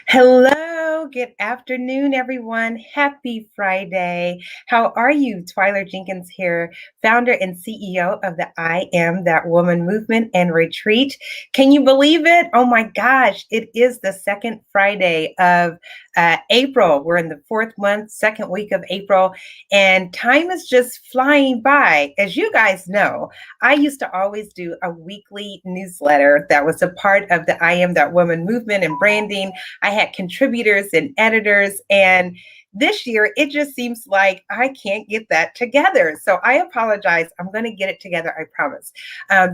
Hello, good afternoon, everyone. Happy Friday. How are you? Twyler Jenkins here, founder and CEO of the I Am That Woman movement and retreat. Can you believe it? Oh my gosh, it is the second Friday of April. We're in the fourth month, second week of April, and time is just flying by. As you guys know, I used to always do a weekly newsletter that was a part of the I Am That Woman movement and branding. I had contributors and editors, and this year it just seems like I can't get that together. So I apologize. I'm going to get it together, I promise.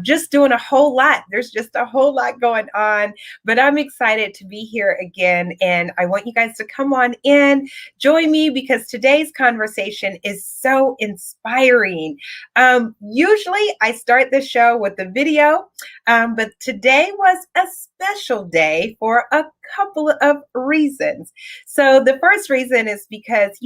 Just doing a whole lot. There's just a whole lot going on, but I'm excited to be here again. And I want you guys to come on in, join me, because today's conversation is so inspiring. Usually I start the show with a video, but today was a special day for a couple of reasons. So the first reason is because,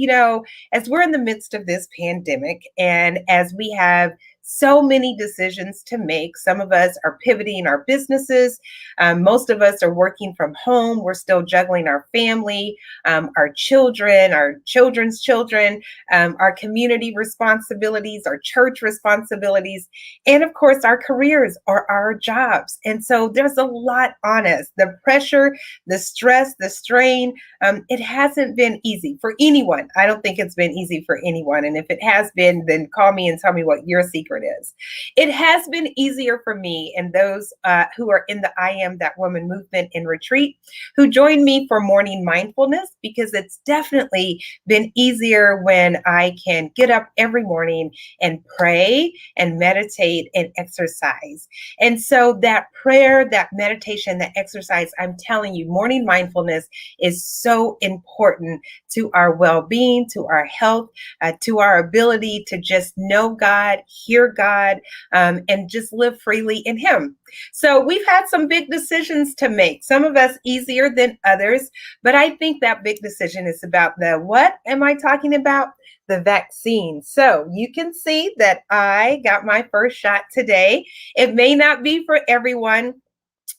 as we're in the midst of this pandemic and as we have so many decisions to make, some of us are pivoting our businesses. Most of us are working from home. We're still juggling our family, our children, our children's children, our community responsibilities, our church responsibilities, and of course, our careers or our jobs. And so there's a lot on us. The pressure, the stress, the strain, it hasn't been easy for anyone. I don't think it's been easy for anyone. And if it has been, then call me and tell me what your secret is. It has been easier for me and those who are in the I Am That Woman movement and retreat, who join me for morning mindfulness, because it's definitely been easier when I can get up every morning and pray and meditate and exercise. And so that prayer, that meditation, that exercise, I'm telling you, morning mindfulness is so important to our well-being, to our health, to our ability to just know God, hear God, and just live freely in Him. So we've had some big decisions to make, some of us easier than others, but I think that big decision is about what am I talking about? The vaccine. So you can see that I got my first shot today. It may not be for everyone,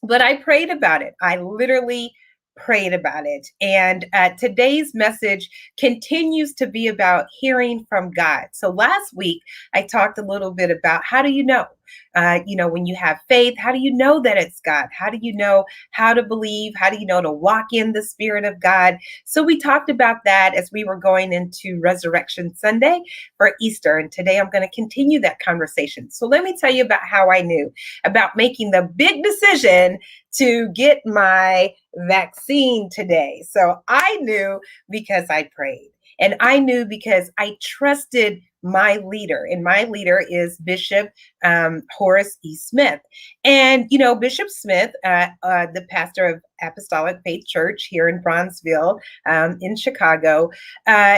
but I prayed about it. I literally prayed about it. And today's message continues to be about hearing from God. So last week, I talked a little bit about how do you know? When you have faith, how do you know that it's God? How do you know how to believe? How do you know to walk in the Spirit of God? So we talked about that as we were going into Resurrection Sunday for Easter. And today I'm going to continue that conversation. So let me tell you about how I knew about making the big decision to get my vaccine today. So I knew because I prayed. And I knew because I trusted my leader, and my leader is Bishop Horace E. Smith. And, Bishop Smith, the pastor of Apostolic Faith Church here in Bronzeville, in Chicago,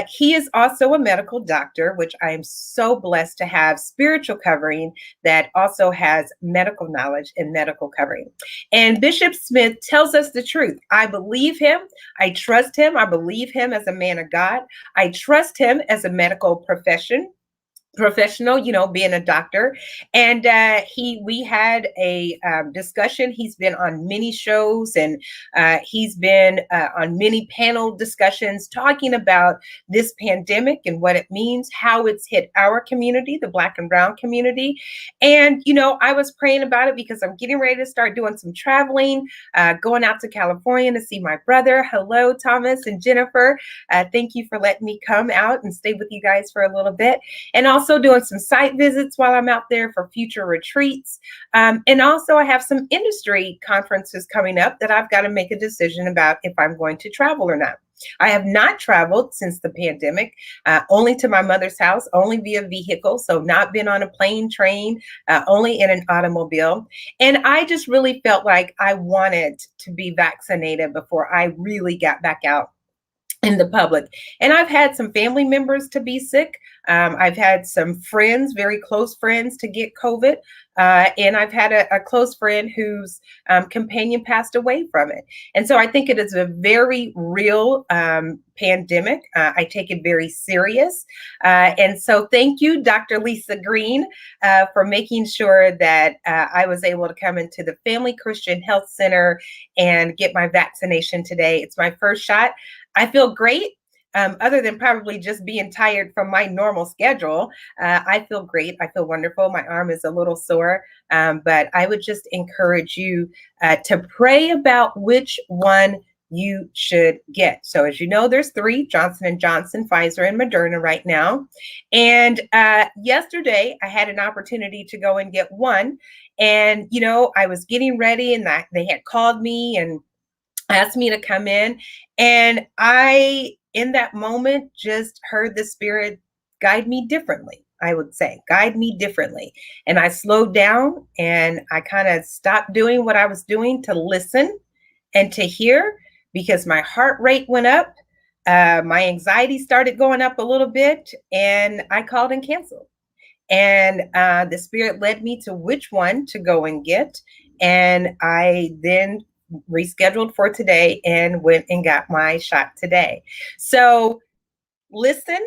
he is also a medical doctor, which I am so blessed to have spiritual covering that also has medical knowledge and medical covering. And Bishop Smith tells us the truth. I believe him. I trust him. I believe him as a man of God. I trust him as a medical professional, being a doctor. And we had a discussion. He's been on many shows, and he's been on many panel discussions talking about this pandemic and what it means, how it's hit our community, the Black and Brown community. And I was praying about it because I'm getting ready to start doing some traveling, going out to California to see my brother. Hello, Thomas and Jennifer. Thank you for letting me come out and stay with you guys for a little bit. And also doing some site visits while I'm out there for future retreats. And also I have some industry conferences coming up that I've got to make a decision about if I'm going to travel or not. I have not traveled since the pandemic, only to my mother's house, only via vehicle. So not been on a plane, train, only in an automobile. And I just really felt like I wanted to be vaccinated before I really got back out in the public. And I've had some family members to be sick. I've had some friends, very close friends, to get COVID. And I've had a close friend whose companion passed away from it. And so I think it is a very real pandemic. I take it very serious. And so thank you, Dr. Lisa Green, for making sure that I was able to come into the Family Christian Health Center and get my vaccination today. It's my first shot. I feel great. Other than probably just being tired from my normal schedule, I feel great. I feel wonderful. My arm is a little sore, but I would just encourage you to pray about which one you should get. So as you know, there's three: Johnson & Johnson, Pfizer, and Moderna right now. And yesterday, I had an opportunity to go and get one. And, I was getting ready, and they had called me and asked me to come in. And I, in that moment, just heard the Spirit guide me differently. I would say, guide me differently. And I slowed down and I kind of stopped doing what I was doing to listen and to hear, because my heart rate went up. My anxiety started going up a little bit, and I called and canceled. And the Spirit led me to which one to go and get. And I then rescheduled for today and went and got my shot today. So listen,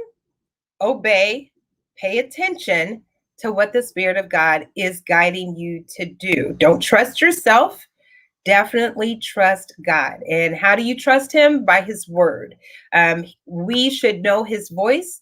obey, pay attention to what the Spirit of God is guiding you to do. Don't trust yourself. Definitely trust God. And how do you trust him? By his word. We should know his voice.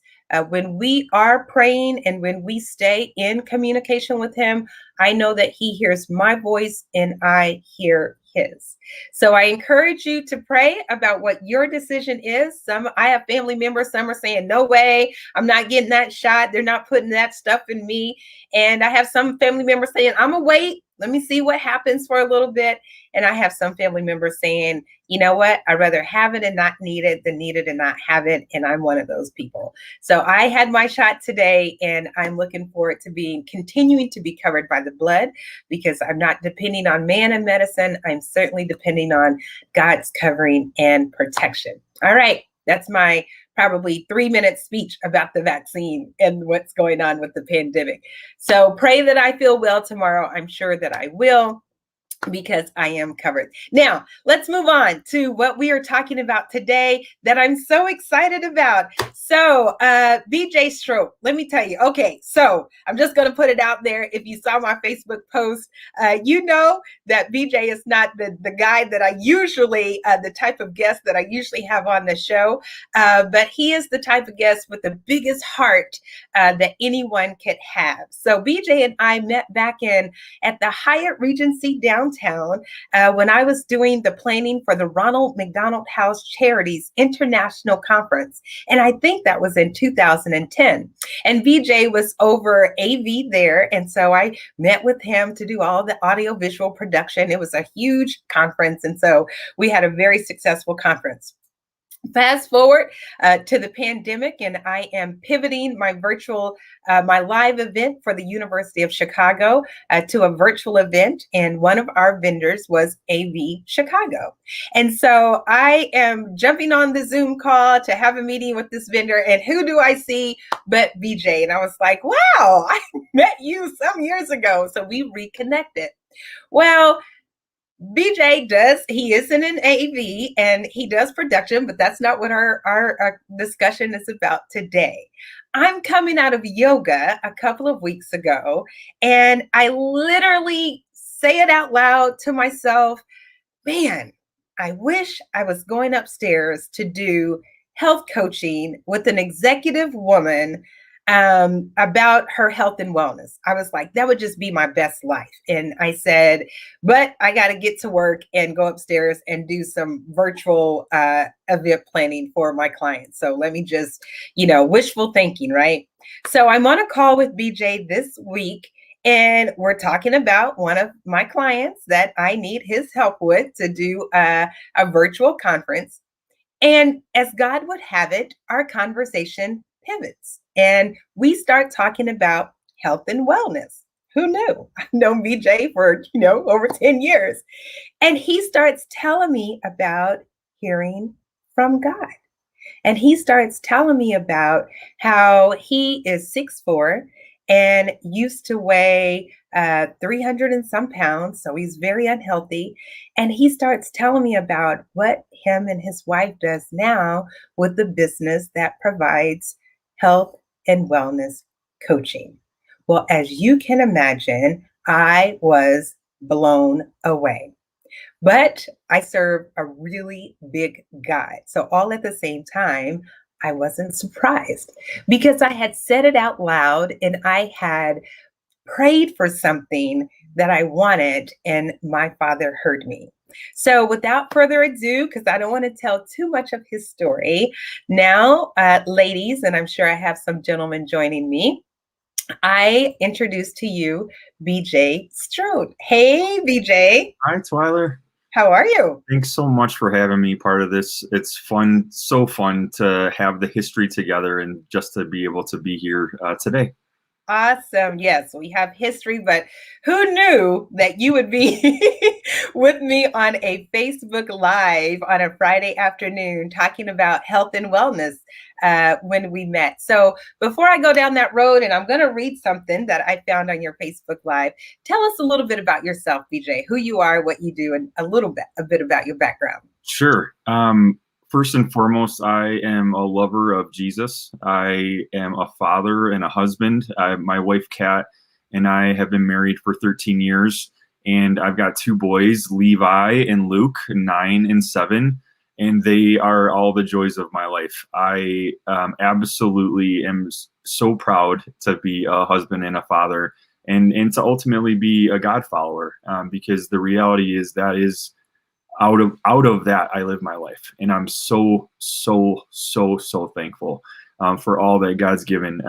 When we are praying and when we stay in communication with him, I know that he hears my voice and I hear his. So I encourage you to pray about what your decision is. I have family members, some are saying, no way, I'm not getting that shot. They're not putting that stuff in me. And I have some family members saying, I'm gonna wait. Let me see what happens for a little bit. And I have some family members saying, you know what, I'd rather have it and not need it than need it and not have it. And I'm one of those people. So I had my shot today, and I'm looking forward to continuing to be covered by the blood, because I'm not depending on man and medicine. I'm certainly depending on God's covering and protection. All right. That's my probably 3-minute speech about the vaccine and what's going on with the pandemic. So pray that I feel well tomorrow. I'm sure that I will, because I am covered. Now, let's move on to what we are talking about today that I'm so excited about. So, BJ Strote, let me tell you. Okay, so I'm just going to put it out there. If you saw my Facebook post, you know that BJ is not the guy that I usually, the type of guest that I usually have on the show, but he is the type of guest with the biggest heart that anyone could have. So BJ and I met back at the Hyatt Regency downtown when I was doing the planning for the Ronald McDonald House Charities International Conference. And I think that was in 2010. And BJ was over AV there. And so I met with him to do all the audiovisual production. It was a huge conference. And so we had a very successful conference. Fast forward to the pandemic, and I am pivoting my live event for the University of Chicago to a virtual event. And one of our vendors was AV Chicago. And so I am jumping on the Zoom call to have a meeting with this vendor. And who do I see but BJ? And I was like, wow, I met you some years ago. So we reconnected. Well, BJ he is in an AV and he does production, but that's not what our discussion is about today. I'm coming out of yoga a couple of weeks ago, and I literally say it out loud to myself, man, I wish I was going upstairs to do health coaching with an executive woman about her health and wellness. I was like, that would just be my best life. And I said, but I got to get to work and go upstairs and do some virtual event planning for my clients. So let me just, wishful thinking, right? So I'm on a call with BJ this week, and we're talking about one of my clients that I need his help with to do a virtual conference. And as God would have it, our conversation pivots and we start talking about health and wellness. Who knew? I've known BJ for, over 10 years. And he starts telling me about hearing from God. And he starts telling me about how he is 6'4" and used to weigh 300 and some pounds. So he's very unhealthy. And he starts telling me about what him and his wife does now with the business that provides health and wellness coaching. Well, as you can imagine, I was blown away. But I serve a really big God. So, all at the same time, I wasn't surprised because I had said it out loud and I had prayed for something that I wanted, and my father heard me. So, without further ado, because I don't want to tell too much of his story, now, ladies, and I'm sure I have some gentlemen joining me, I introduce to you BJ Strote. Hey, BJ. Hi, Twyler. How are you? Thanks so much for having me part of this. It's fun, so fun to have the history together and just to be able to be here today. Awesome. Yes, we have history, but who knew that you would be with me on a Facebook Live on a Friday afternoon talking about health and wellness when we met? So before I go down that road, and I'm going to read something that I found on your Facebook Live, tell us a little bit about yourself, BJ, who you are, what you do, and a bit about your background. Sure. First and foremost, I am a lover of Jesus. I am a father and a husband. My wife, Kat, and I have been married for 13 years, and I've got two boys, Levi and Luke, 9 and 7, and they are all the joys of my life. I absolutely am so proud to be a husband and a father, and to ultimately be a God follower, because the reality is that is out of that I live my life, and I'm so thankful for all that God's given.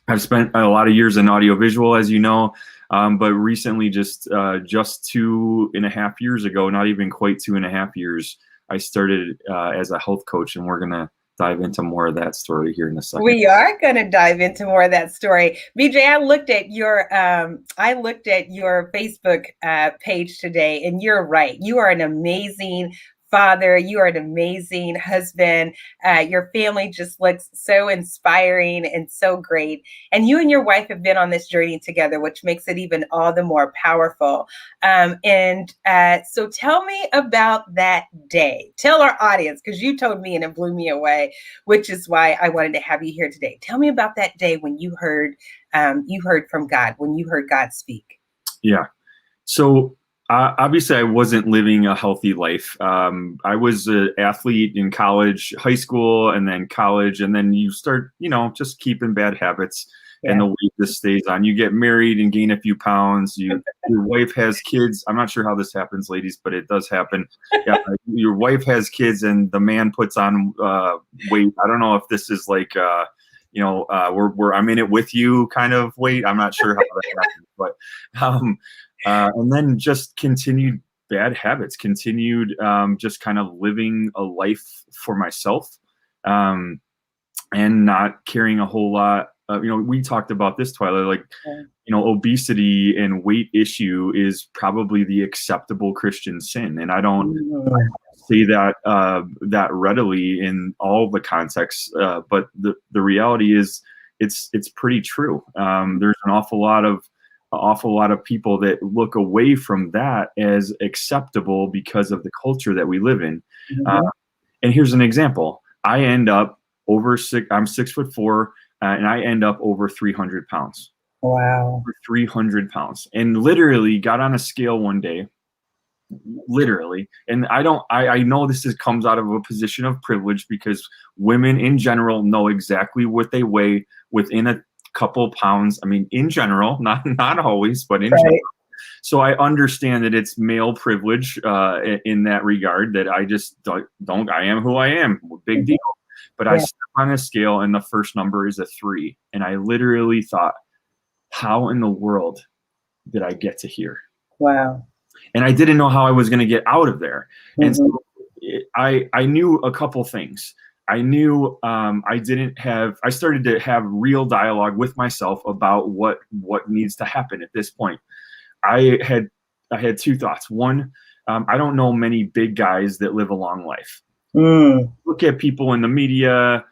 I've spent a lot of years in audiovisual, as you know, but recently, just 2.5 years ago, not even quite 2.5 years, I started as a health coach, and we're gonna dive into more of that story here in a second. We are going to dive into more of that story. BJ, I looked at your Facebook page today, and you're right. You are an amazing father. You are an amazing husband. Your family just looks so inspiring and so great. And you and your wife have been on this journey together, which makes it even all the more powerful. So tell me about that day. Tell our audience, because you told me and it blew me away, which is why I wanted to have you here today. Tell me about that day when you heard from God, when you heard God speak. Yeah. So obviously, I wasn't living a healthy life. I was an athlete in college, high school, and then college. And then you start, just keeping bad habits, and the weight just stays on. You get married and gain a few pounds. Your wife has kids. I'm not sure how this happens, ladies, but it does happen. Yeah, your wife has kids, and the man puts on weight. I don't know if this is like, I'm in it with you kind of weight. I'm not sure how that happens, but. And then just continued bad habits, continued just kind of living a life for myself, and not caring a whole lot. We talked about this, Twyla, like, obesity and weight issue is probably the acceptable Christian sin. And I don't say that that readily in all the contexts, but the reality is it's pretty true. There's an awful lot of people that look away from that as acceptable because of the culture that we live in. And here's an example. I end up I'm 6'4", and I end up over 300 pounds. Wow. Over 300 pounds. And literally got on a scale one day, literally. And I know this comes out of a position of privilege, because women in general know exactly what they weigh within a couple pounds. I mean, in general, not always, but in general. So I understand that it's male privilege in that regard, that I just don't, I am who I am. Big deal. But I step on a scale and the first number is a 3. And I literally thought, how in the world did I get to here? Wow. And I didn't know how I was going to get out of there. And so I knew a couple things. I knew I started to have real dialogue with myself about what needs to happen at this point. I had 2 thoughts. One, I don't know many big guys that live a long life. Look at people in the media,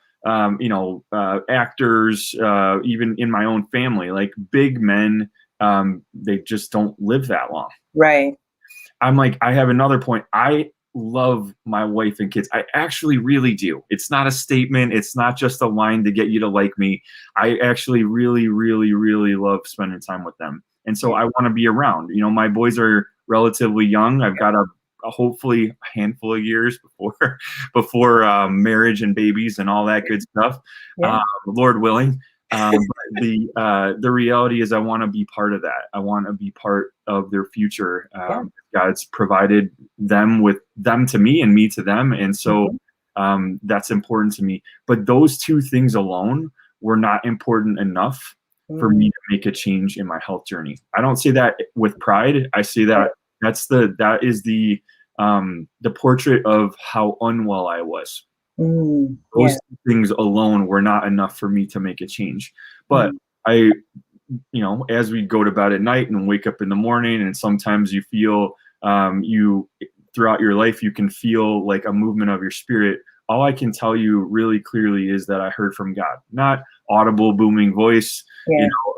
actors, even in my own family, like big men, they just don't live that long. Right. I'm like, I have another point. I love my wife and kids. I actually really do. It's not a statement. It's not just a line to get you to like me. I actually really, really, really love spending time with them. And so I want to be around. My boys are relatively young. I've got a hopefully a handful of years before marriage and babies and all that good stuff. Yeah. Lord willing. But the reality is I want to be part of that. I want to be part of their future. Yeah. God's provided them to me and me to them. And so that's important to me. But those two things alone were not important enough for me to make a change in my health journey. I don't say that with pride. I say that that is the portrait of how unwell I was. Those things alone were not enough for me to make a change. But I, as we go to bed at night and wake up in the morning, and sometimes you feel throughout your life, you can feel like a movement of your spirit. All I can tell you really clearly is that I heard from God, not audible booming voice,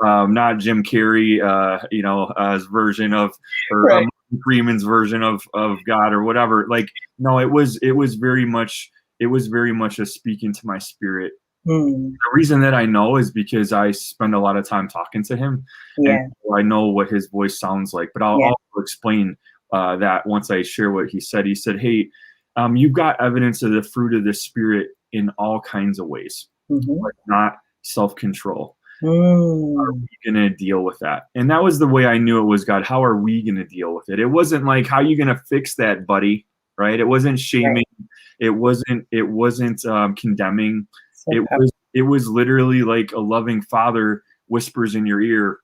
not Jim Carrey, his version of, or Freeman's version of God or whatever. Like, no, it was very much a speaking to my spirit. The reason that I know is because I spend a lot of time talking to him, and so I know what his voice sounds like. But I'll also explain that once I share what he said. He said, "Hey, you've got evidence of the fruit of the Spirit in all kinds of ways, but not self-control. How are we going to deal with that?" And that was the way I knew it was God. How are we going to deal with it? It wasn't like, how are you going to fix that, buddy? Right? It wasn't shaming. It wasn't condemning. It was literally like a loving father whispers in your ear,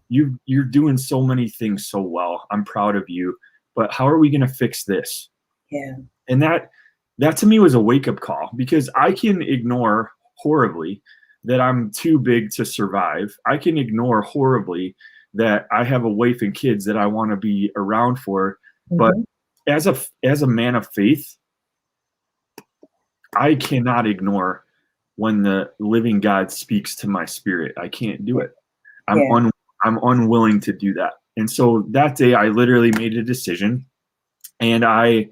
you're doing so many things so well. I'm proud of you, but how are we going to fix this? Yeah. And that to me was a wake-up call, because I can ignore horribly that I'm too big to survive. I can ignore horribly that I have a wife and kids that I want to be around for. But as a man of faith, I cannot ignore when the living God speaks to my spirit. I can't do it. I'm unwilling to do that. And so that day I literally made a decision, and I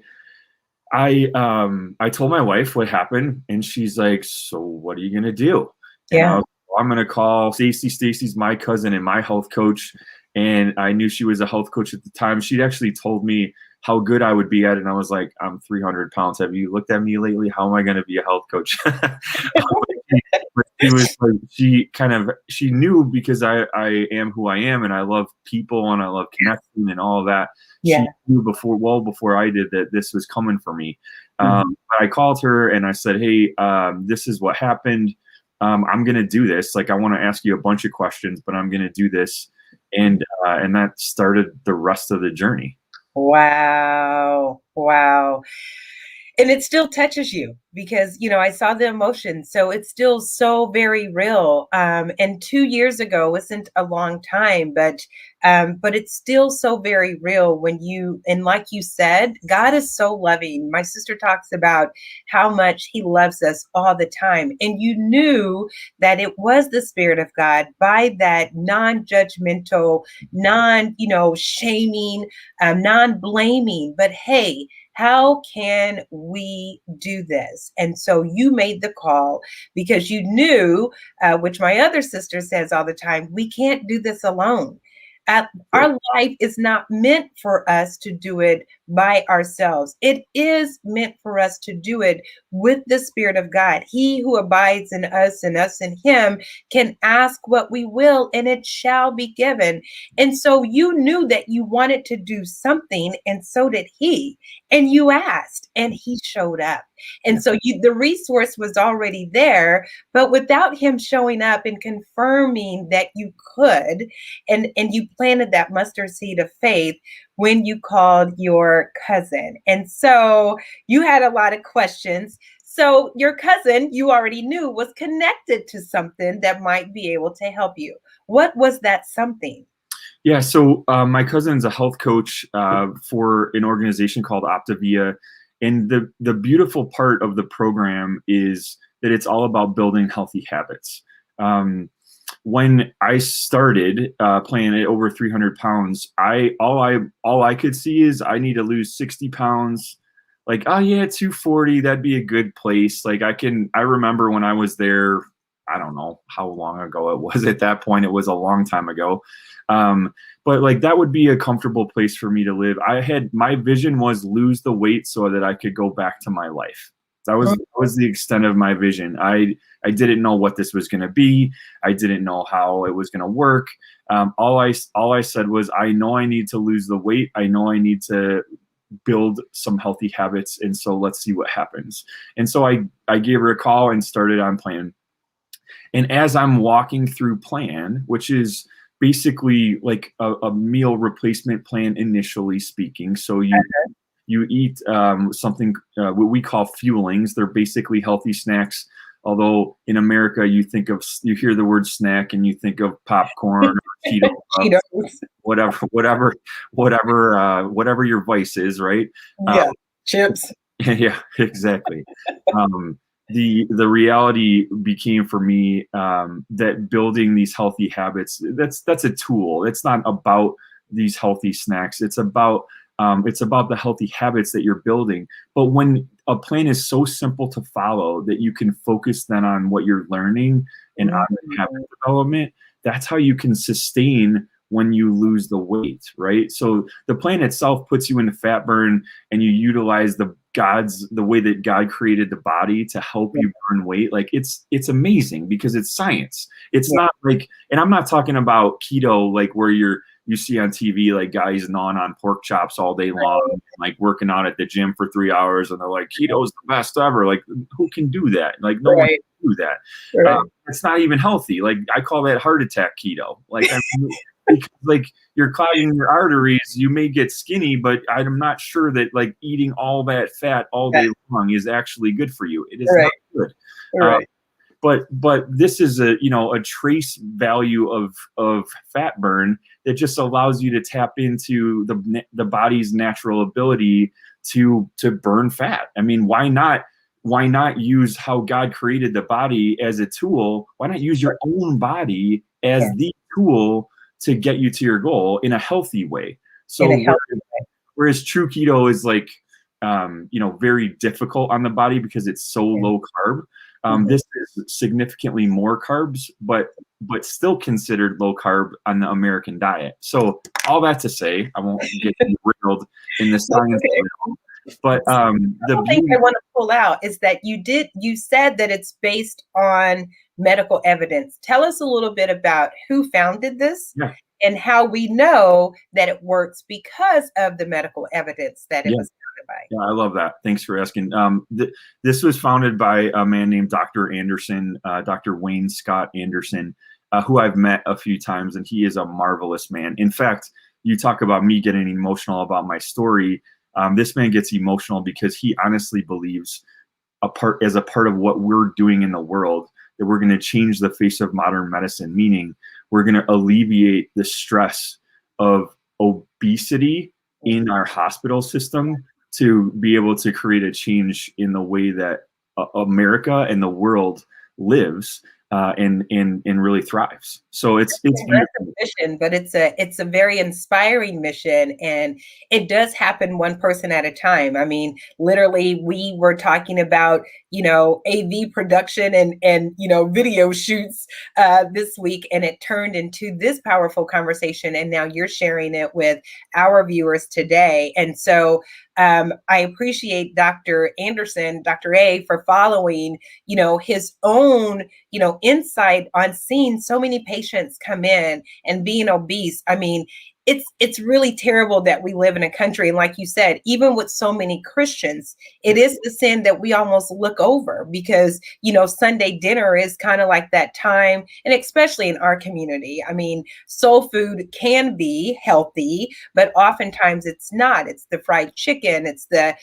told my wife what happened, and she's like, "So what are you going to do?" And I was like, "Well, I'm going to call Stacy. Stacy's my cousin and my health coach." And I knew she was a health coach at the time. She'd actually told me how good I would be at it. And I was like, "I'm 300 pounds. Have you looked at me lately? How am I going to be a health coach?" But she knew, because I am who I am, and I love people, and I love connecting and all of that. She knew well before I did that this was coming for me. I called her and I said, "Hey, this is what happened. I'm going to do this. Like, I want to ask you a bunch of questions, but I'm going to do this." And that started the rest of the journey. Wow. And it still touches you, because, I saw the emotion. So it's still so very real. And 2 years ago isn't a long time, but it's still so very real and like you said, God is so loving. My sister talks about how much he loves us all the time. And you knew that it was the Spirit of God by that non-judgmental, shaming, non-blaming, but hey, how can we do this? And so you made the call, because you knew, which my other sister says all the time, we can't do this alone. Our life is not meant for us to do it by ourselves. It is meant for us to do it with the Spirit of God. He who abides in us and us in him can ask what we will, and it shall be given. And so you knew that you wanted to do something, and so did he. And you asked, and he showed up. And so the resource was already there, but without him showing up and confirming that you could, and you planted that mustard seed of faith when you called your cousin. And so you had a lot of questions. So your cousin, you already knew, was connected to something that might be able to help you. What was that something? Yeah, so my cousin's a health coach for an organization called Optavia, And the beautiful part of the program is that it's all about building healthy habits. When I started playing at over 300 pounds, all I could see is I need to lose 60 pounds. Like, oh yeah, 240, that'd be a good place. Like I remember when I was there, I don't know how long ago it was at that point. It was a long time ago. But like that would be a comfortable place for me to live. My vision was lose the weight so that I could go back to my life. That was the extent of my vision. I didn't know what this was going to be. I didn't know how it was going to work. All I said was, I know I need to lose the weight. I know I need to build some healthy habits. And so let's see what happens. And so I gave her a call and started on plan. And as I'm walking through plan, which is basically like a meal replacement plan, initially speaking. So you eat something what we call fuelings. They're basically healthy snacks. Although in America, you hear the word snack and you think of popcorn or Cheetos, whatever your vice is, right? Yeah, chips. Yeah, exactly. The reality became for me that building these healthy habits, that's a tool. It's not about these healthy snacks. It's about the healthy habits that you're building. But when a plan is so simple to follow that you can focus then on what you're learning and on the habit development, that's how you can sustain when you lose the weight, right? So the plan itself puts you into fat burn, and you utilize the way that God created the body to help you burn weight. Like it's amazing because it's science. It's not like, and I'm not talking about keto, like where you see on TV, like guys gnawing on pork chops all day long, and like working out at the gym for 3 hours, and they're like, keto is the best ever. Like, who can do that? Like, no one can do that. It's not even healthy. Like, I call that heart attack keto. Like, I mean, because like you're clogging your arteries, you may get skinny, but I'm not sure that like eating all that fat all day long is actually good for you. It is not good. But this is a trace value of fat burn that just allows you to tap into the body's natural ability to burn fat. I mean, why not use how God created the body as a tool? Why not use your own body as the tool to get you to your goal in a healthy way? So whereas true keto is like very difficult on the body because it's so low carb. This is significantly more carbs, but still considered low carb on the American diet. So all that to say, I won't get riddled in the science. But the thing I want to pull out is that you said that it's based on medical evidence. Tell us a little bit about who founded this and how we know that it works because of the medical evidence that it was founded by. Yeah, I love that. Thanks for asking. This was founded by a man named Dr. Anderson, Dr. Wayne Scott Anderson, who I've met a few times, and he is a marvelous man. In fact, you talk about me getting emotional about my story. This man gets emotional because he honestly believes as a part of what we're doing in the world, that we're going to change the face of modern medicine, meaning we're going to alleviate the stress of obesity in our hospital system to be able to create a change in the way that America and the world lives and really thrives. So it's a mission, but it's a very inspiring mission, and it does happen one person at a time. I mean, literally, we were talking about AV production and video shoots this week, and it turned into this powerful conversation, and now you're sharing it with our viewers today. And so I appreciate Dr. Anderson, Dr. A, for following, his own, insight on seeing so many patients come in and being obese. I mean, it's really terrible that we live in a country, and like you said, even with so many Christians, it is the sin that we almost look over because, Sunday dinner is kind of like that time, and especially in our community. I mean, soul food can be healthy, but oftentimes it's not. It's the fried chicken. It's the,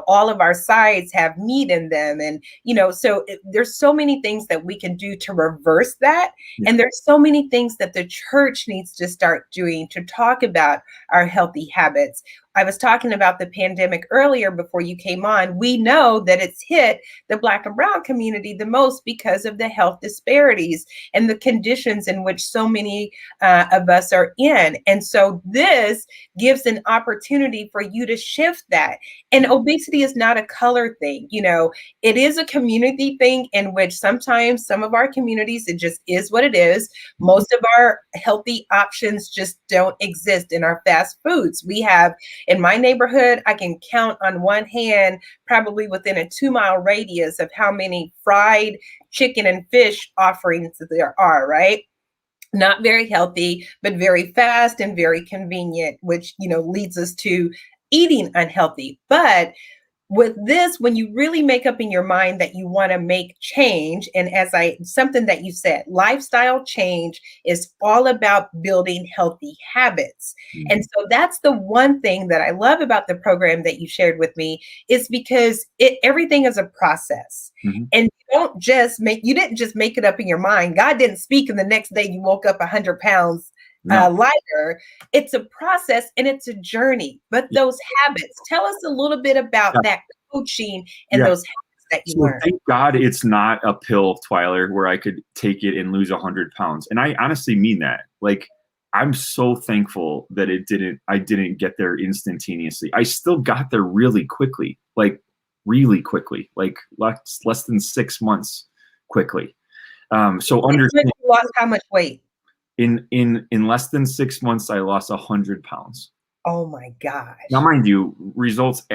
all of our sides have meat in them. And, so there's so many things that we can do to reverse that. And there's so many things that the church needs to start doing to talk about our healthy habits. I was talking about the pandemic earlier before you came on. We know that it's hit the Black and Brown community the most because of the health disparities and the conditions in which so many of us are in. And so this gives an opportunity for you to shift that. And obesity is not a color thing. It is a community thing in which sometimes some of our communities, it just is what it is. Most of our healthy options just don't exist in our fast foods. We have, in my neighborhood, I can count on one hand, probably within a 2-mile radius, of how many fried chicken and fish offerings there are, right? Not very healthy, but very fast and very convenient, which, leads us to eating unhealthy. But with this, when you really make up in your mind that you want to make change, and something that you said, lifestyle change is all about building healthy habits. And so that's the one thing that I love about the program that you shared with me, is because everything is a process. And you didn't just make it up in your mind. God didn't speak and the next day you woke up 100 pounds lighter. It's a process and it's a journey. But those habits, tell us a little bit about that coaching and those habits that you learned. Thank God it's not a pill, Twyler, where I could take it and lose 100 pounds. And I honestly mean that. Like, I'm so thankful that I didn't get there instantaneously. I still got there really quickly, like less than 6 months quickly. So understand, you lost how much weight? In less than 6 months, I lost 100 pounds. Oh my gosh. Now, mind you, results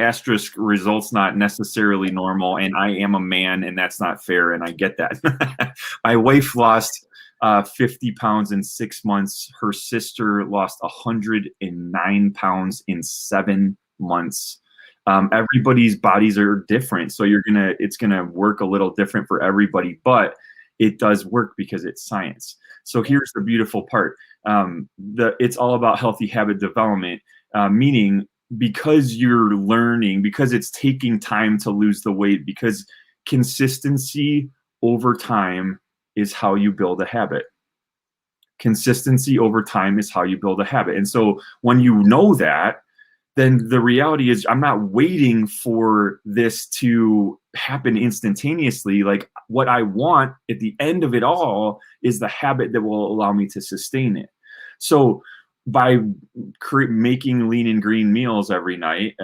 not necessarily normal. And I am a man and that's not fair. And I get that. My wife lost 50 pounds in 6 months. Her sister lost 109 pounds in 7 months. Everybody's bodies are different. So it's going to work a little different for everybody, but it does work because it's science. So here's the beautiful part. It's all about healthy habit development, meaning because you're learning, because it's taking time to lose the weight, because consistency over time is how you build a habit. Consistency over time is how you build a habit. And so when you know that, then the reality is I'm not waiting for this to happen instantaneously. Like, what I want at the end of it all is the habit that will allow me to sustain it. So by making lean and green meals every night,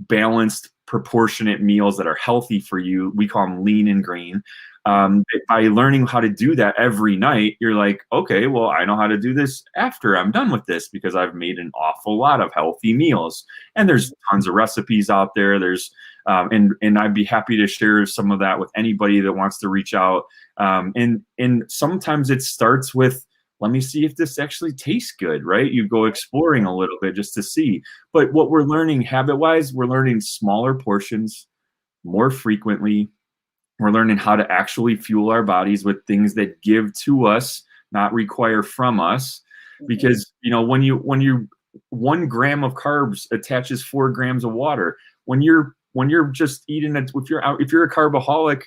balanced, proportionate meals that are healthy for you, we call them lean and green. By learning how to do that every night, you're like, okay, well, I know how to do this after I'm done with this because I've made an awful lot of healthy meals. And there's tons of recipes out there. There's and I'd be happy to share some of that with anybody that wants to reach out. And sometimes it starts with, let me see if this actually tastes good, right? You go exploring a little bit just to see. But what we're learning habit-wise, we're learning smaller portions more frequently. We're learning how to actually fuel our bodies with things that give to us, not require from us. Because, when you 1 gram of carbs attaches 4 grams of water. When you're just eating it, if you're a carboholic,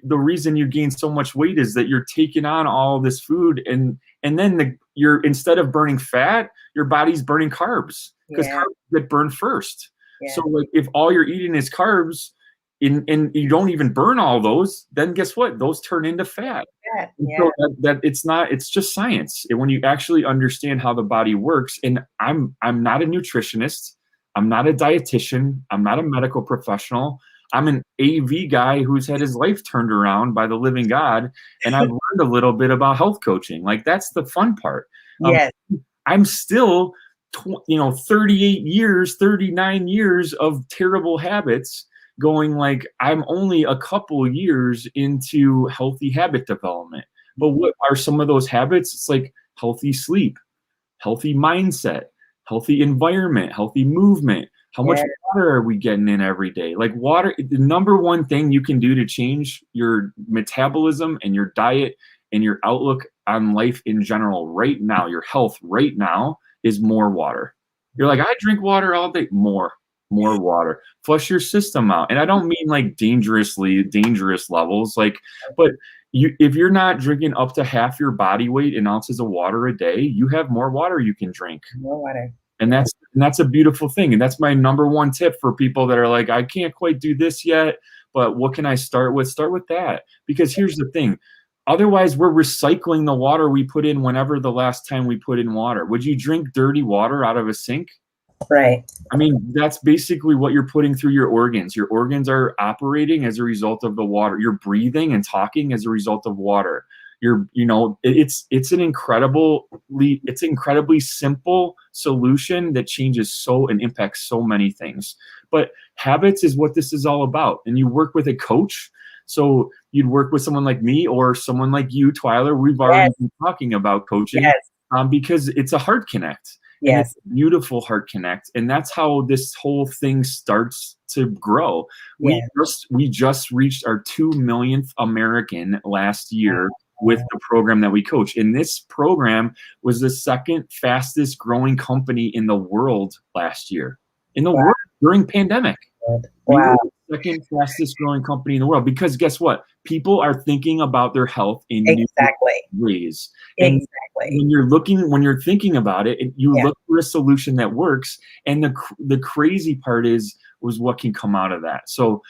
the reason you gain so much weight is that you're taking on all this food and then you're, instead of burning fat, your body's burning carbs because carbs get burned first. So like, if all you're eating is carbs, and you don't even burn all those, then guess what? Those turn into fat. So it's just science. And when you actually understand how the body works, and I'm not a nutritionist, I'm not a dietitian, I'm not a medical professional. I'm an AV guy who's had his life turned around by the living God. And I've learned a little bit about health coaching. Like, that's the fun part. I'm still, 38 years, 39 years of terrible habits going, like, I'm only a couple years into healthy habit development. But what are some of those habits? It's like healthy sleep, healthy mindset, healthy environment, healthy movement. How much water are we getting in every day? Like, water, the number one thing you can do to change your metabolism and your diet and your outlook on life in general right now, your health right now, is more water. You're like, I drink water all day. More water. Flush your system out. And I don't mean like dangerous levels, like, but if you're not drinking up to half your body weight in ounces of water a day, you have more water you can drink. More water. And that's a beautiful thing. And that's my number one tip for people that are like, I can't quite do this yet, but what can I start with? Start with that. Because here's the thing. Otherwise, we're recycling the water we put in whenever the last time we put in water. Would you drink dirty water out of a sink? Right. I mean, that's basically what you're putting through your organs. Your organs are operating as a result of the water. You're breathing and talking as a result of water. It's an incredibly simple solution that changes and impacts so many things. But habits is what this is all about. And you work with a coach. So you'd work with someone like me or someone like you, Twyler. We've already been talking about coaching because it's a heart connect. And it's a beautiful heart connect. And that's how this whole thing starts to grow. We just reached our 2 millionth American last year with the program that we coach. And this program was the second fastest growing company in the world last year. In the world during pandemic. We were the second fastest growing company in the world because guess what? People are thinking about their health in new ways. And when you're thinking about it, you look for a solution that works. And the crazy part was what can come out of that. So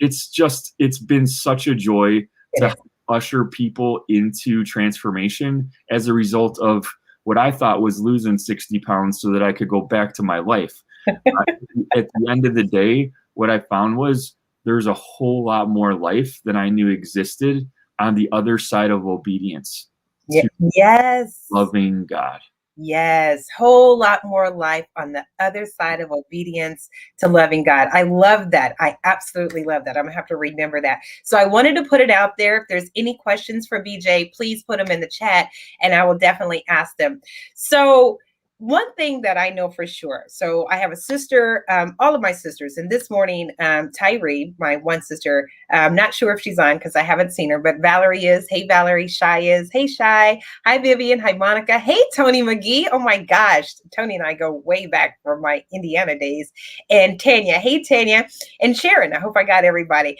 it's been such a joy to usher people into transformation as a result of what I thought was losing 60 pounds so that I could go back to my life. At the end of the day, what I found was there's a whole lot more life than I knew existed on the other side of obedience. Yes. Loving God. Yes, whole lot more life on the other side of obedience to loving God. I love that. I absolutely love that. I'm gonna have to remember that. So I wanted to put it out there. If there's any questions for BJ, please put them in the chat and I will definitely ask them. So one thing that I know for sure, so I have a sister, all of my sisters, and this morning, Tyree, my one sister, I'm not sure if she's on because I haven't seen her, but Valerie is. Hey, Valerie. Shy is. Hey, Shy. Hi, Vivian. Hi, Monica. Hey, Tony McGee. Oh, my gosh. Tony and I go way back from my Indiana days. And Tanya. Hey, Tanya. And Sharon. I hope I got everybody.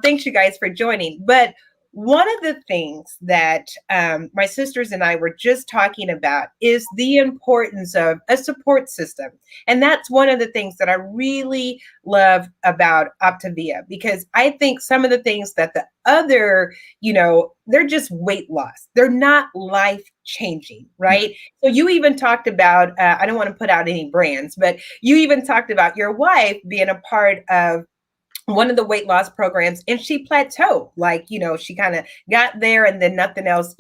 Thanks, you guys, for joining. But one of the things that my sisters and I were just talking about is the importance of a support system. And that's one of the things that I really love about Optavia, because I think some of the things that the other, they're just weight loss. They're not life changing, right? So you even talked about, I don't want to put out any brands, but you even talked about your wife being a part of one of the weight loss programs, and she plateaued. She kind of got there and then nothing else,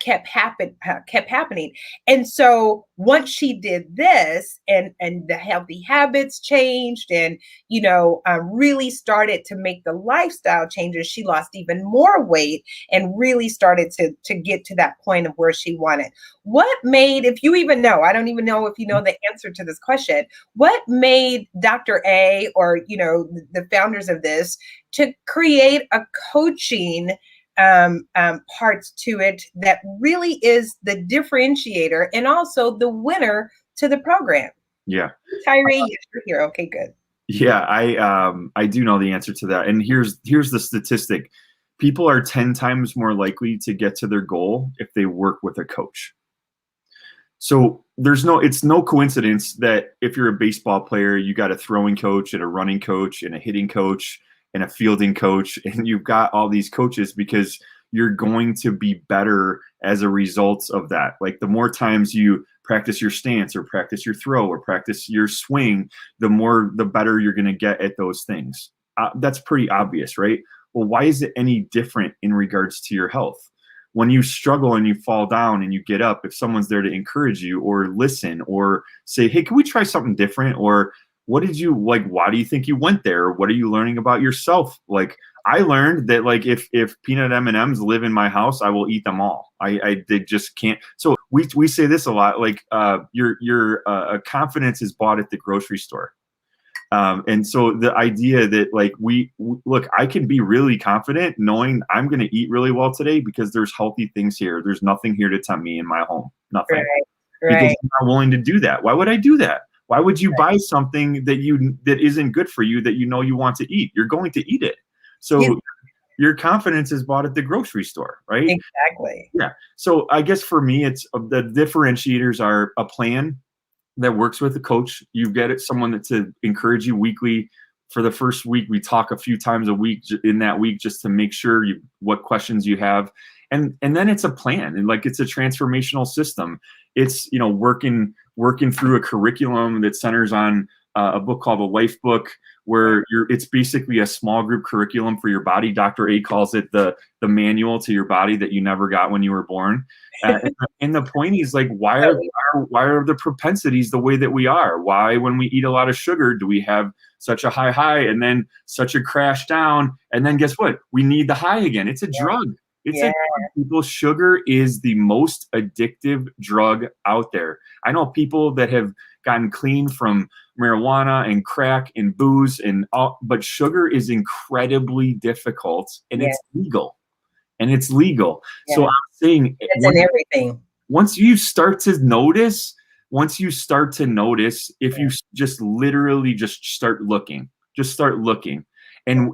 kept happening. And so once she did this and the healthy habits changed and, really started to make the lifestyle changes, she lost even more weight and really started to get to that point of where she wanted. What made, if you even know, I don't even know if you know the answer to this question, what made Dr. A or, the founders of this to create a coaching parts to it that really is the differentiator and also the winner to the program? Yeah. Tyree, yes, you're here. Okay, good. Yeah, I do know the answer to that. And here's the statistic. People are 10 times more likely to get to their goal if they work with a coach. So it's no coincidence that if you're a baseball player, you got a throwing coach and a running coach and a hitting coach and a fielding coach, and you've got all these coaches because you're going to be better as a result of that. Like the more times you practice your stance or practice your throw or practice your swing, the better you're going to get at those things. That's pretty obvious, right? Well, why is it any different in regards to your health? When you struggle and you fall down and you get up, if someone's there to encourage you or listen or say, hey, can we try something different? Or what did you like? Why do you think you went there? Or what are you learning about yourself? Like I learned that like if peanut M&Ms live in my house, I will eat them all. They just can't. So we say this a lot, like your confidence is bought at the grocery store. And so the idea that like look, I can be really confident knowing I'm going to eat really well today because there's healthy things here. There's nothing here to tempt me in my home. Nothing. Right. Because I'm not willing to do that. Why would I do that? Why would you buy something that isn't good for you that you know you want to eat? You're going to eat it. So your confidence is bought at the grocery store, right? Exactly. Yeah. So I guess for me, it's the differentiators are a plan, that works with a coach. You get it, someone that to encourage you weekly. For the first week, we talk a few times a week in that week just to make sure what questions you have. And then it's a plan, and like it's a transformational system. It's, you know, working through a curriculum that centers on a book called The Life Book, where it's basically a small group curriculum for your body. Dr. A calls it the manual to your body that you never got when you were born. And the point is, like, why are the propensities the way that we are? Why, when we eat a lot of sugar, do we have such a high and then such a crash down? And then guess what? We need the high again. It's a drug. It's a drug. People, sugar is the most addictive drug out there. I know people that have gotten clean from marijuana and crack and booze and all, but sugar is incredibly difficult, and it's legal. So I'm saying it's in everything. Once you start to notice, if you just literally just start looking, and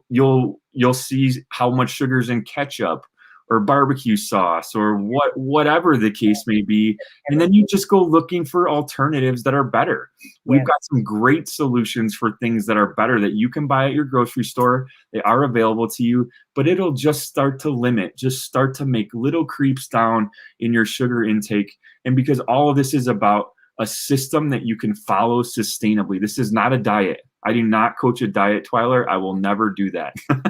you'll see how much sugar's in ketchup or barbecue sauce or whatever the case may be. And then you just go looking for alternatives that are better. We've got some great solutions for things that are better that you can buy at your grocery store. They are available to you, but it'll just start to make little creeps down in your sugar intake. And because all of this is about a system that you can follow sustainably. This is not a diet. I do not coach a diet, Twyler. I will never do that. I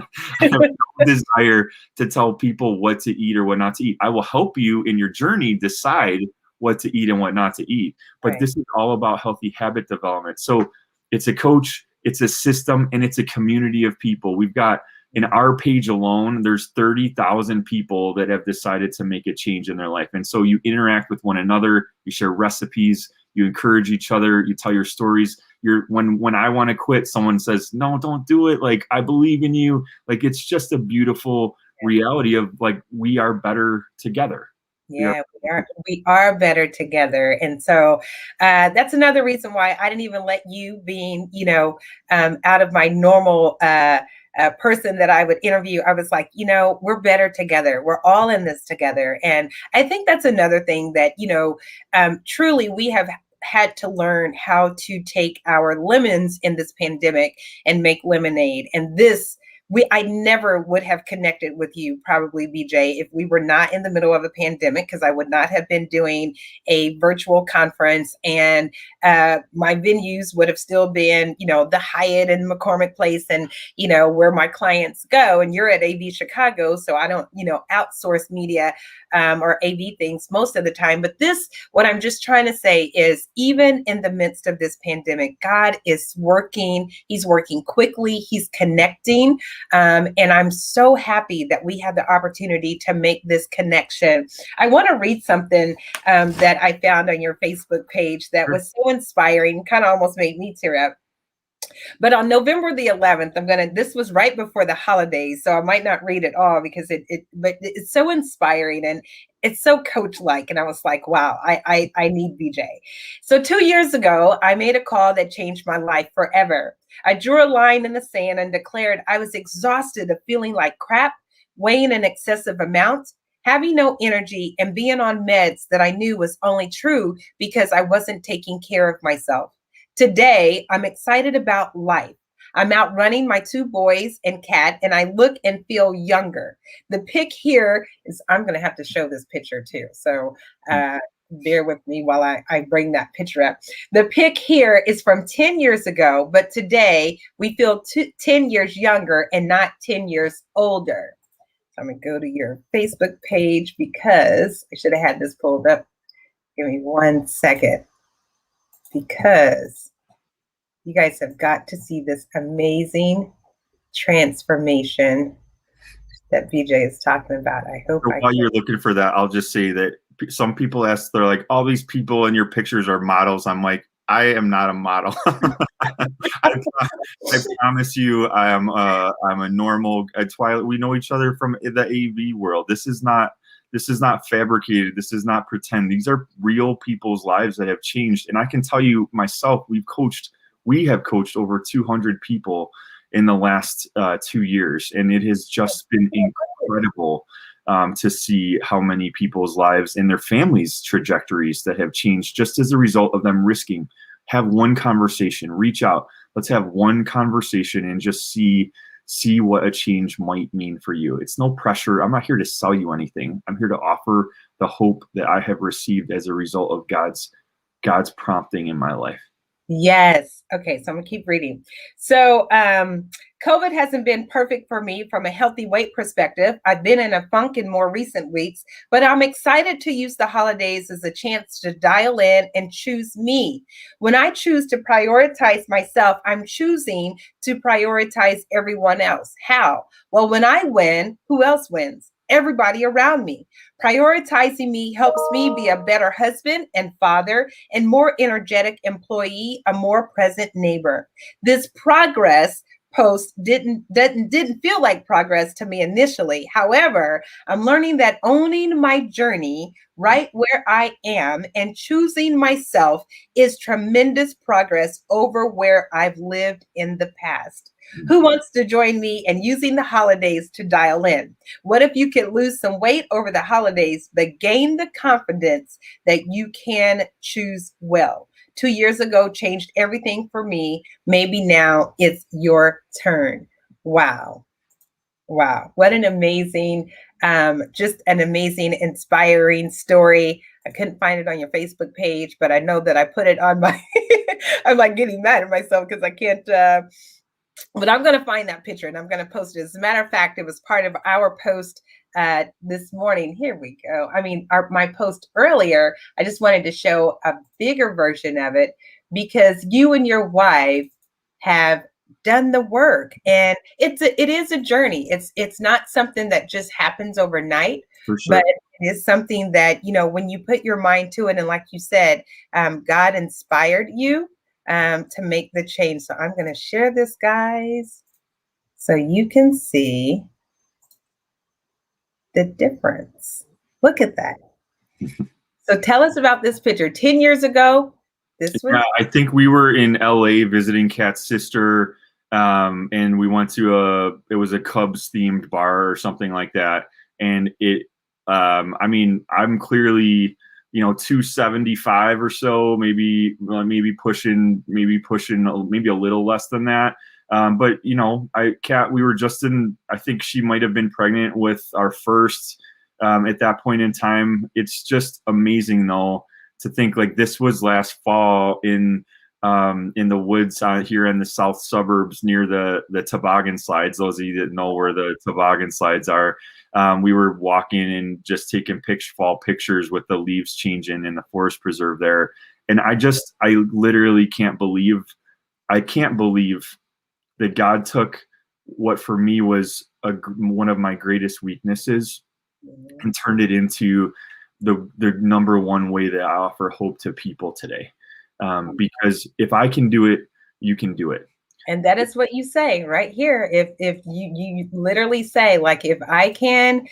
have no desire to tell people what to eat or what not to eat. I will help you in your journey decide what to eat and what not to eat. But this is all about healthy habit development. So it's a coach, it's a system, and it's a community of people. We've got, in our page alone, there's 30,000 people that have decided to make a change in their life. And so you interact with one another, you share recipes, you encourage each other, you tell your stories. When I want to quit, someone says, no, don't do it. Like, I believe in you. Like, it's just a beautiful reality of, like, we are better together. Yeah, we are better together. And so that's another reason why I didn't even let you, being, out of my normal person that I would interview, I was like, we're better together. We're all in this together. And I think that's another thing that, truly we have had to learn how to take our lemons in this pandemic and make lemonade. And I never would have connected with you, probably, BJ, if we were not in the middle of a pandemic, because I would not have been doing a virtual conference, and my venues would have still been, the Hyatt and McCormick Place, and, where my clients go. And you're at AV Chicago, so I don't, outsource media or AV things most of the time. But what I'm just trying to say is, even in the midst of this pandemic, God is working. He's working quickly. He's connecting. And I'm so happy that we have the opportunity to make this connection. I want to read something that I found on your Facebook page that was so inspiring, kind of almost made me tear up. But on November the 11th, this was right before the holidays, so I might not read it all because but it's so inspiring and it's so coach-like. And I was like, wow, I need BJ. So 2 years ago, I made a call that changed my life forever. I drew a line in the sand and declared I was exhausted of feeling like crap, weighing an excessive amount, having no energy, and being on meds that I knew was only true because I wasn't taking care of myself. Today, I'm excited about life. I'm out running my 2 boys and cat, and I look and feel younger. The pic here is, I'm going to have to show this picture too. So bear with me while I bring that picture up. The pic here is from 10 years ago, but today we feel 10 years younger and not 10 years older. So I'm going to go to your Facebook page because I should have had this pulled up. Give me 1 second. Because you guys have got to see this amazing transformation that BJ is talking about. I hope. While you're looking for that, I'll just say that some people ask, they're like, all these people in your pictures are models. I'm like, I am not a model. I promise you, I'm a normal. Twilight. We know each other from the AV world. This is not fabricated. This is not pretend. These are real people's lives that have changed. And I can tell you myself, we have coached over 200 people in the last 2 years. And it has just been incredible to see how many people's lives and their families' trajectories that have changed just as a result of them risking. Have one conversation, reach out. Let's have one conversation and just see what a change might mean for you. It's no pressure. I'm not here to sell you anything. I'm here to offer the hope that I have received as a result of God's prompting in my life. Yes. Okay. So I'm gonna keep reading. So COVID hasn't been perfect for me from a healthy weight perspective. I've been in a funk in more recent weeks, but I'm excited to use the holidays as a chance to dial in and choose me. When I choose to prioritize myself, I'm choosing to prioritize everyone else. How? Well, when I win, who else wins? Everybody around me. Prioritizing me helps me be a better husband and father and more energetic employee, a more present neighbor. This progress post didn't feel like progress to me initially. However, I'm learning that owning my journey right where I am and choosing myself is tremendous progress over where I've lived in the past. Who wants to join me in using the holidays to dial in? What if you could lose some weight over the holidays, but gain the confidence that you can choose well? 2 years ago changed everything for me. Maybe now it's your turn. Wow. Wow. What an amazing, just an amazing, inspiring story. I couldn't find it on your Facebook page, but I know that I put it on my, I'm like getting mad at myself because I can't, but I'm going to find that picture and I'm going to post it. As a matter of fact, it was part of our post this morning. Here we go. I mean, my post earlier, I just wanted to show a bigger version of it because you and your wife have done the work, and it is a journey. It's not something that just happens overnight, For sure. but it is something that, when you put your mind to it, and like you said, God inspired you to make the change. So I'm going to share this, guys, so you can see the difference. Look at that. So tell us about this picture. 10 years ago, this was. Yeah, I think we were in LA visiting Kat's sister, and we went to it was a Cubs themed bar or something like that. And I mean, I'm clearly, 275 or so, maybe pushing maybe a little less than that. But Kat, we were just I think she might have been pregnant with our first at that point in time. It's just amazing though to think like this was last fall in the woods here in the south suburbs near the toboggan slides. Those of you that know where the toboggan slides are, we were walking and just taking fall pictures with the leaves changing in the forest preserve there. And I literally can't believe that God took what for me was one of my greatest weaknesses and turned it into the number one way that I offer hope to people today. Because if I can do it, you can do it. And that is what you say right here. If you literally say, like, if I can,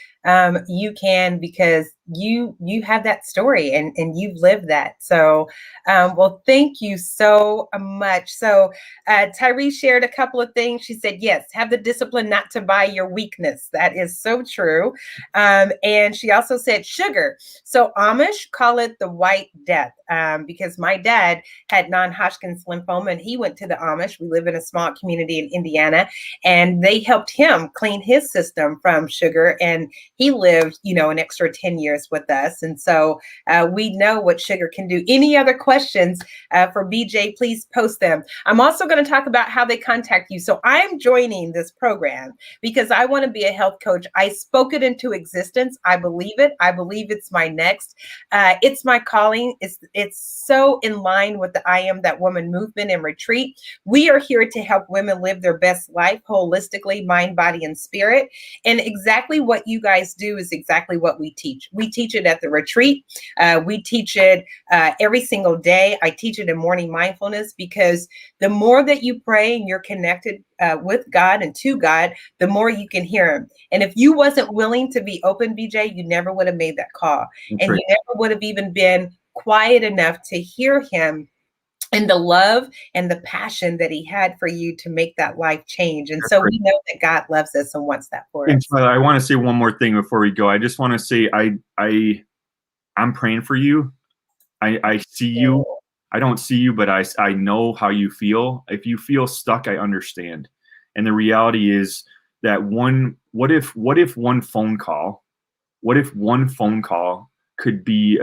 you can, because you have that story and you've lived that. So, well, thank you so much. So Tyree shared a couple of things. She said, yes, have the discipline not to buy your weakness. That is so true. And she also said sugar. So Amish call it the white death, because my dad had non-Hodgkin's lymphoma and he went to the Amish. We live in a small community in Indiana, and they helped him clean his system from sugar. And he lived, an extra 10 years with us. And so we know what sugar can do. Any other questions for BJ, please post them. I'm also going to talk about how they contact you. So I'm joining this program because I want to be a health coach. I spoke it into existence. I believe it. I believe it's my next. It's my calling. It's so in line with the I Am That Woman movement and retreat. We are here to help women live their best life holistically, mind, body, and spirit. And exactly what you guys do is exactly what we teach. We teach it at the retreat. We teach it every single day. I teach it in morning mindfulness, because the more that you pray and you're connected with God and to God, the more you can hear him. And if you wasn't willing to be open, BJ, you never would have made that call. And you never would have even been quiet enough to hear him and the love and the passion that he had for you to make that life change. And That's so great. we know that God loves us and wants that for And us. Tyler, I want to say one more thing before we go. I just want to say I'm praying for you. I see you. So, I don't see you, but I know how you feel. If you feel stuck, I understand. And the reality is that what if one phone call could be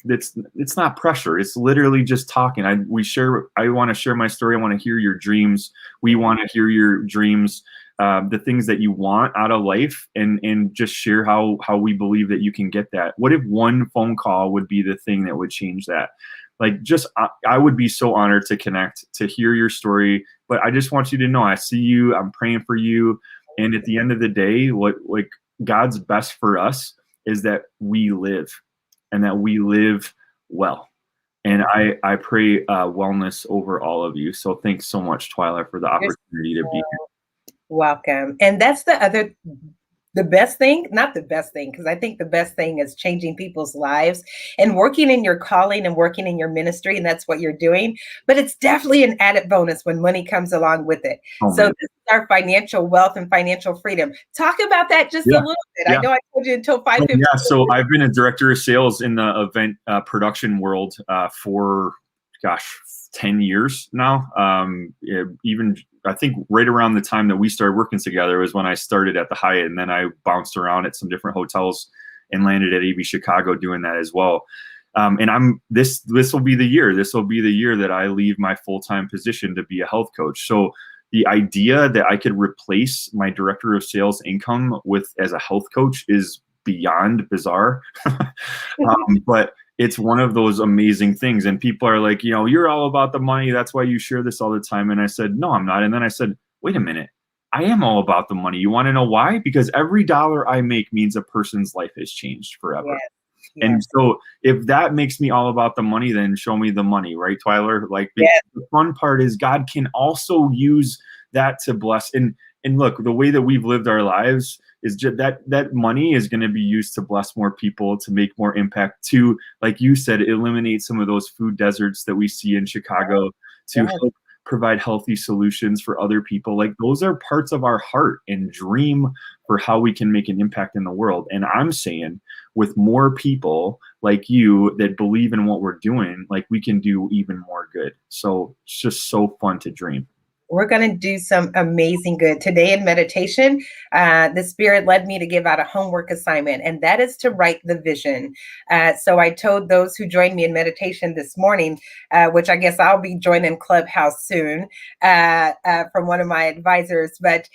it's not pressure. It's literally just talking. I want to share my story. I want to hear your dreams. We want to hear your dreams, the things that you want out of life, and just share how we believe that you can get that. What if one phone call would be the thing that would change that? Like, just I would be so honored to connect, to hear your story. But I just want you to know I see you. I'm praying for you. And at the end of the day, what like God's best for us is that we live, and that we live well. And I pray wellness over all of you. So thanks so much, Twyla, for the you're opportunity to be here. so welcome. And that's the best thing, not the best thing, because I think the best thing is changing people's lives and working in your calling and working in your ministry. And that's what you're doing. But it's definitely an added bonus when money comes along with it. Oh So man, this is our financial wealth and financial freedom. Talk about that just a yeah, little bit. I yeah. know I told you until Oh, 5:15. yeah, so I've been a director of sales in the event production world for, gosh, 10 years now. Even I think right around the time that we started working together was when I started at the Hyatt, and then I bounced around at some different hotels and landed at AB Chicago doing that as well. And this will be the year. This will be the year that I leave my full-time position to be a health coach. So the idea that I could replace my director of sales income with as a health coach is beyond bizarre. But it's one of those amazing things. And people are like, you're all about the money. That's why you share this all the time. And I said, no, I'm not. And then I said, wait a minute. I am all about the money. You want to know why? Because every dollar I make means a person's life has changed forever. Yes, And yes, so if that makes me all about the money, then show me the money, right, Twyler? Like, yes. the fun part is God can also use that to bless. And look, the way that we've lived our lives is just that money is going to be used to bless more people, to make more impact, to, like you said, eliminate some of those food deserts that we see in Chicago, to Yes. help provide healthy solutions for other people. Like, those are parts of our heart and dream for how we can make an impact in the world. And I'm saying, with more people like you that believe in what we're doing, like, we can do even more good. So it's just so fun to dream. We're going to do some amazing good. Today in meditation, the Spirit led me to give out a homework assignment, and that is to write the vision. So I told those who joined me in meditation this morning, which I guess I'll be joining Clubhouse soon from one of my advisors, but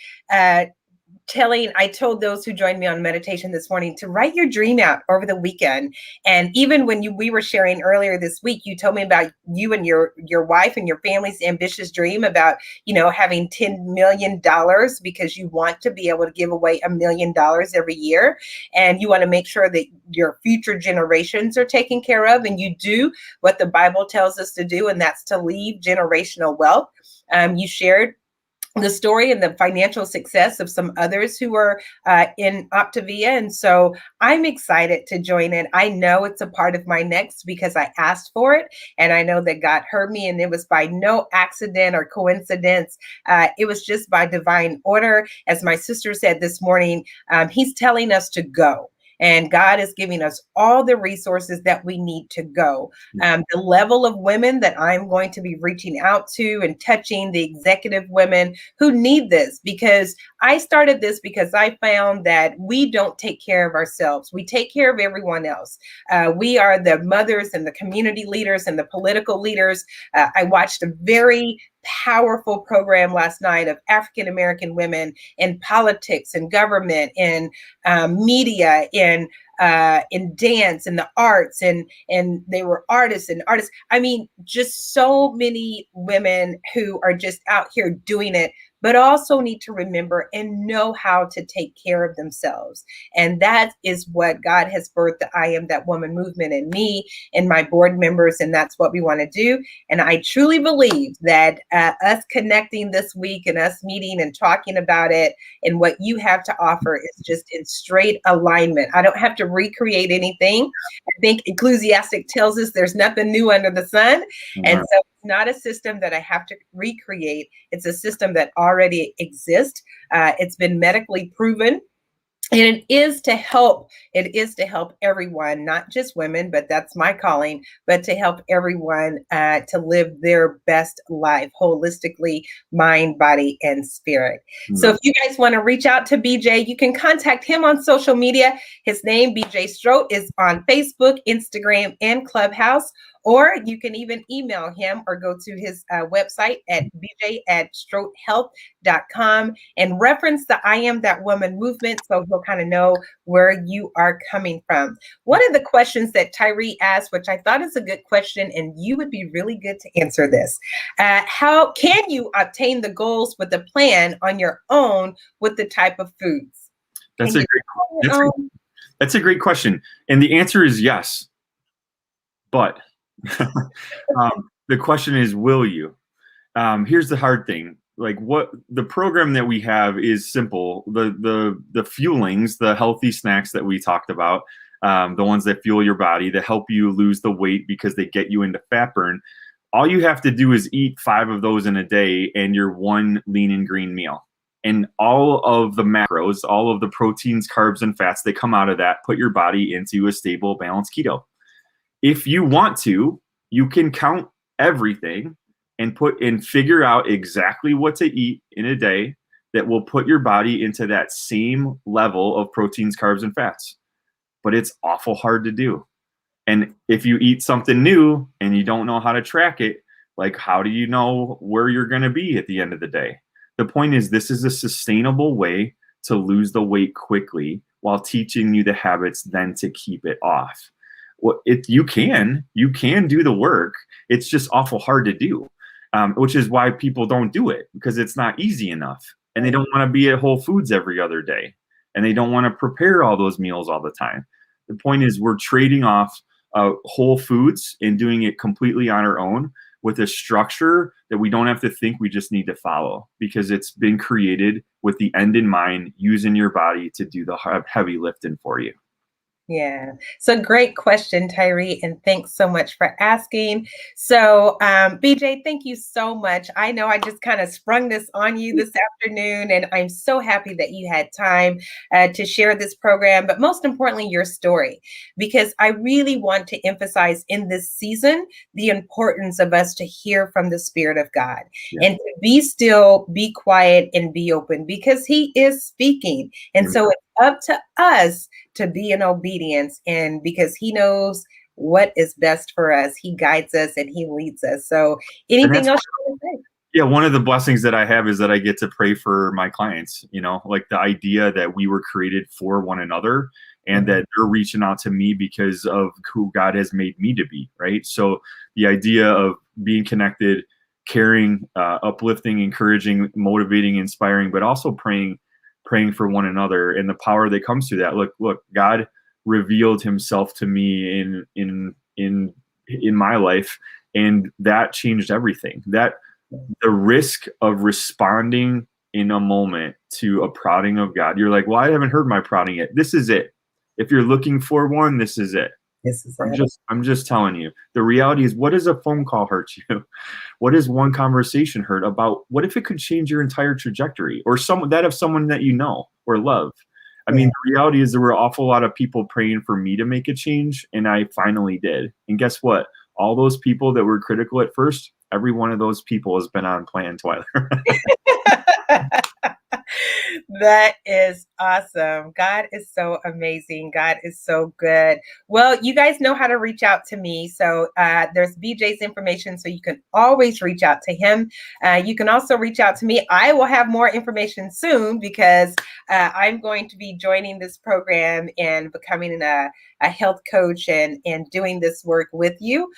I told those who joined me on meditation this morning to write your dream out over the weekend. And even when we were sharing earlier this week, you told me about you and your wife and your family's ambitious dream about, having $10 million because you want to be able to give away $1 million every year. And you want to make sure that your future generations are taken care of. And you do what the Bible tells us to do, and that's to leave generational wealth. You shared the story and the financial success of some others who are in Optavia. And so I'm excited to join it. I know it's a part of my next because I asked for it. And I know that God heard me, and it was by no accident or coincidence. It was just by divine order. As my sister said this morning, he's telling us to go. And God is giving us all the resources that we need to go. The level of women that I'm going to be reaching out to and touching, the executive women who need this, because I started this because I found that we don't take care of ourselves. We take care of everyone else. We are the mothers and the community leaders and the political leaders. I watched a very powerful program last night of African-American women in politics and government, in media, in dance, in the arts, and they were artists. I mean, just so many women who are just out here doing it, but also need to remember and know how to take care of themselves. And that is what God has birthed the I Am That Woman movement in me and my board members. And that's what we want to do. And I truly believe that us connecting this week and us meeting and talking about it and what you have to offer is just in straight alignment. I don't have to recreate anything. I think Ecclesiastic tells us there's nothing new under the sun. And so it's not a system that I have to recreate. It's a system that already exists. It's been medically proven. And it is to help everyone, not just women, but that's my calling, but to help everyone to live their best life holistically, mind, body, and spirit. So if you guys want to reach out to BJ, you can contact him on social media. His name, BJ Strote, is on Facebook, Instagram, and Clubhouse. Or you can even email him or go to his website at bj@strotehealth.com and reference the I Am That Woman movement, so he'll kind of know where you are coming from. One of the questions that Tyree asked, which I thought is a good question, and you would be really good to answer this. How can you obtain the goals with the plan on your own with the type of foods? That's a great question. And the answer is yes. But the question is, will you? Here's the hard thing. Like, what the program that we have is simple. The fuelings, the healthy snacks that we talked about, the ones that fuel your body, that help you lose the weight because they get you into fat burn. All you have to do is eat 5 of those in a day and your one lean and green meal. And all of the macros, all of the proteins, carbs, and fats that come out of that, put your body into a stable, balanced keto. If you want to, you can count everything and figure out exactly what to eat in a day that will put your body into that same level of proteins, carbs, and fats. But it's awful hard to do. And if you eat something new and you don't know how to track it, like, how do you know where you're going to be at the end of the day? The point is, this is a sustainable way to lose the weight quickly while teaching you the habits then to keep it off. Well, you can do the work. It's just awful hard to do, which is why people don't do it, because it's not easy enough, and they don't want to be at Whole Foods every other day, and they don't want to prepare all those meals all the time. The point is, we're trading off Whole Foods and doing it completely on our own with a structure that we don't have to think, we just need to follow, because it's been created with the end in mind, using your body to do the heavy lifting for you. Yeah, so great question, Tyree, and thanks so much for asking. So, BJ, thank you so much. I know I just kind of sprung this on you this afternoon, and I'm so happy that you had time to share this program, but most importantly, your story, because I really want to emphasize in this season the importance of us to hear from the Spirit of God, and to be still, be quiet, and be open, because He is speaking. And so it's up to us to be in obedience, and because He knows what is best for us, He guides us and He leads us. So anything else you want to say? Yeah, one of the blessings that I have is that I get to pray for my clients, like the idea that we were created for one another, and that they're reaching out to me because of who God has made me to be, right? So the idea of being connected, caring, uplifting, encouraging, motivating, inspiring, but also praying for one another, and the power that comes through that. Look, God revealed Himself to me in my life, and that changed everything. That the risk of responding in a moment to a prodding of God, you're like, well, I haven't heard my prodding yet. This is it. If you're looking for one, this is it. I'm just telling you. The reality is, what does a phone call hurt you? What does one conversation hurt about? What if it could change your entire trajectory, or someone that you know or love? I mean, the reality is there were an awful lot of people praying for me to make a change, and I finally did. And guess what? All those people that were critical at first, every one of those people has been on plan, Twyla. That is awesome. God is so amazing. God is so good. Well, you guys know how to reach out to me. So there's BJ's information, so you can always reach out to him. You can also reach out to me. I will have more information soon, because I'm going to be joining this program and becoming a health coach and doing this work with you,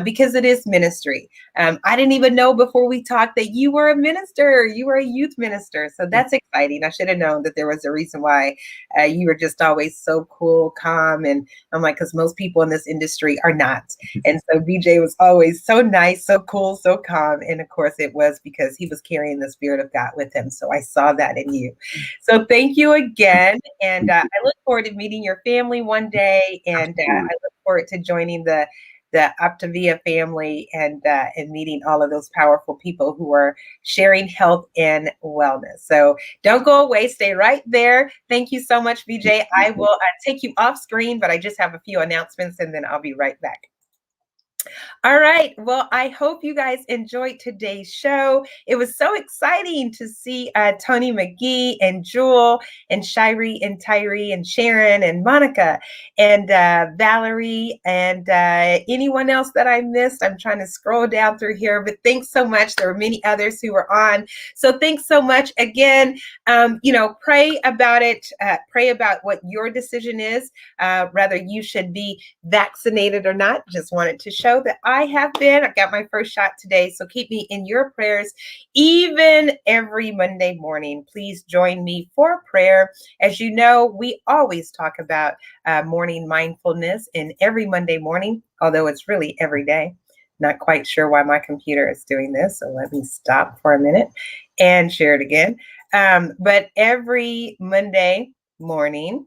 because it is ministry. I didn't even know before we talked that you were a minister. You were a youth minister. So that's exciting. I should have known that there was a reason why you were just always so cool, calm. And I'm like, because most people in this industry are not. And so BJ was always so nice, so cool, so calm. And of course it was because he was carrying the Spirit of God with him. So I saw that in you. So thank you again. And I look forward to meeting your family one day. And I look forward to joining the the Optavia family and meeting all of those powerful people who are sharing health and wellness. So don't go away. Stay right there. Thank you so much, BJ. I will take you off screen, but I just have a few announcements and then I'll be right back. All right. Well, I hope you guys enjoyed today's show. It was so exciting to see Tony McGee and Jewel and Shiree and Tyree and Sharon and Monica and Valerie and anyone else that I missed. I'm trying to scroll down through here, but thanks so much. There were many others who were on. So thanks so much again. Pray about it. Pray about what your decision is, whether you should be vaccinated or not. Just wanted to show that I have been. I got my first shot today. So keep me in your prayers, even every Monday morning. Please join me for prayer. As you know, we always talk about morning mindfulness in every Monday morning, although it's really every day. Not quite sure why my computer is doing this. So let me stop for a minute and share it again. But every Monday morning,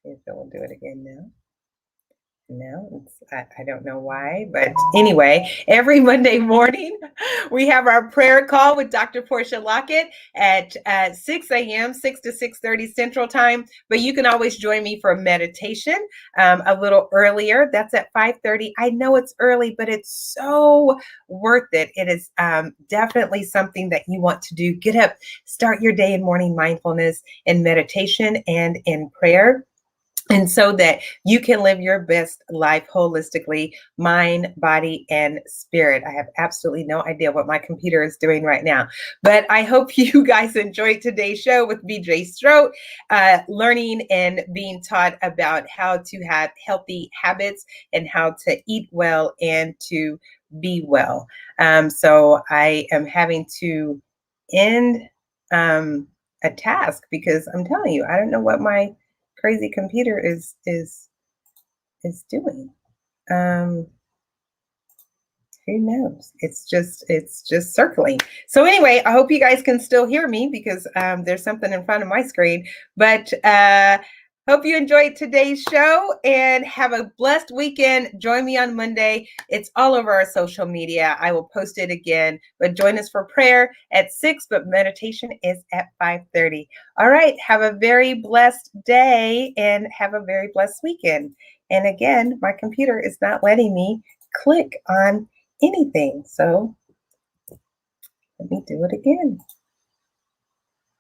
if it will do it again now. No, I don't know why, but anyway, every Monday morning, we have our prayer call with Dr. Portia Lockett at 6 a.m., 6 to 6:30 Central Time. But you can always join me for meditation a little earlier. That's at 5:30. I know it's early, but it's so worth it. It is definitely something that you want to do. Get up, start your day in morning mindfulness and meditation and in prayer. And so that you can live your best life holistically, mind, body, and spirit. I have absolutely no idea what my computer is doing right now. But I hope you guys enjoyed today's show with BJ Strote, learning and being taught about how to have healthy habits and how to eat well and to be well. So I am having to end a task because I'm telling you, I don't know what my crazy computer is doing. Who knows? It's just circling. So anyway, I hope you guys can still hear me because there's something in front of my screen. But hope you enjoyed today's show and have a blessed weekend. Join me on Monday. It's all over our social media. I will post it again. But join us for prayer at 6, but meditation is at 5:30. All right. Have a very blessed day and have a very blessed weekend. And again, my computer is not letting me click on anything. So let me do it again.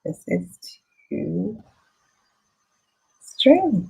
This is too strange.